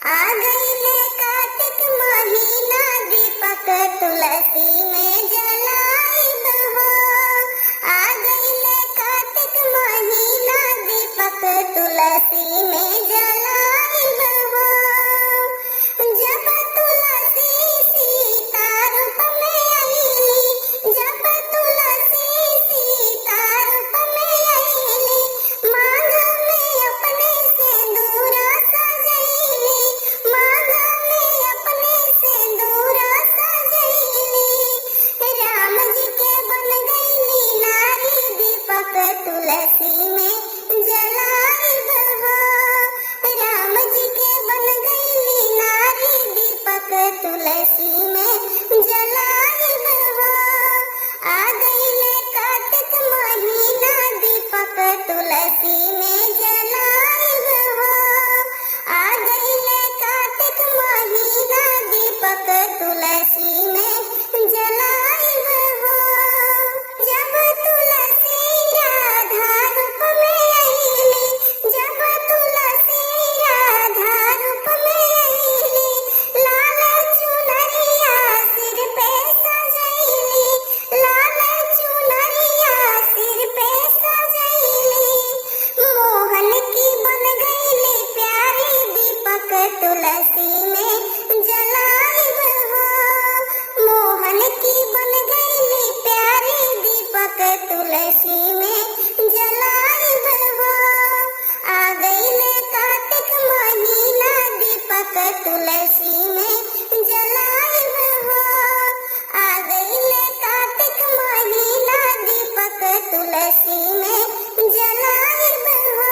आ गईले कार्तिक महीना दीपक तुलसी में जलाइब हो। आ गईले कार्तिक महीना दीपक तुलसी में जलाइब हो। जब तुलसी सीता रूप में आईली, जब तुलसी सीता रूप में आईली, मांग में अपने सिंदूर सजैली, मांग में अपने सिंदूर सजैली। राम जी के बन गईली नारी दीपक तुलसी में जलाइब हो। राम जी के बन गईली नारी दीपक तुलसी में जलाइब हो। आ गईले कार्तिक महीना दीपक तुलसी में जलाइब हो। आ गईले कार्तिक महीना दीपक तुलसी में जलाइब हो। जब तुलसी राधा रूप में आईली, जब तुलसी राधा रूप में आईली, लाल चुनरिया सिर पे सजैली, लाल चुनरिया सिर पे सजैली। मोहन की बन गईली प्यारी दीपक तुलसी में जलाइब हो। मोहन की बन गईली प्यारी दीपक तुलसी में जलाइब हो। आ गईले कार्तिक महीना दीपक तुलसी में जलाइब हो। आ गईले कार्तिक महीना दीपक तुलसी में जलाइब हो।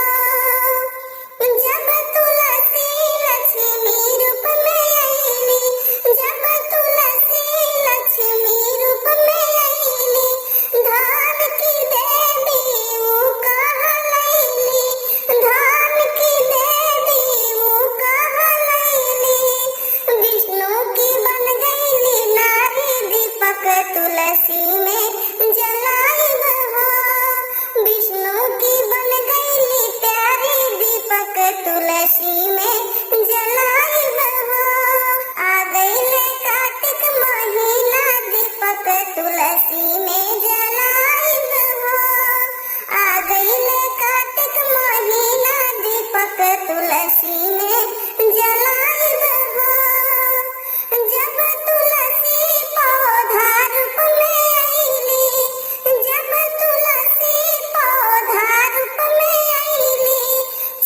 जब तुलसी लक्ष्मी रूप में आईली, जब तुलसी लक्ष्मी रूप में आईली, धान की देवी वो कहलैली, धान की देवी वो कहलैली। विष्णु की बन गईली नारी दीपक तुलसी में जलाइब हो। विष्णु की बन गईली प्यारी दीपक तुलसी में जलाइब हो। आ गईले कार्तिक महीना दीपक तुलसी में जलाइब हो। आ गईले कार्तिक महीना दीपक तुलसी में जलाइब हो। जब तुलसी पौधा रूप में आईली, जब तुलसी पौधा रूप में आईली,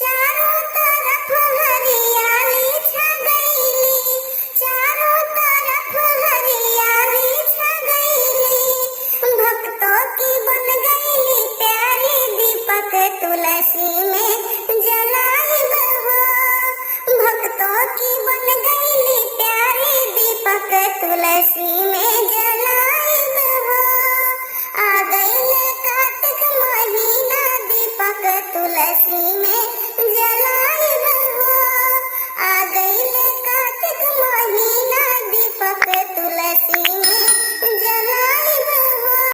चारों तरफ हरियाली छा गईली, चारों तरफ हरियाली छा गईली। भक्तों की बन गईली प्यारी दीपक तुलसी में जलाइब हो। भक्तों की बन गईली प्यारी दीपक तुलसी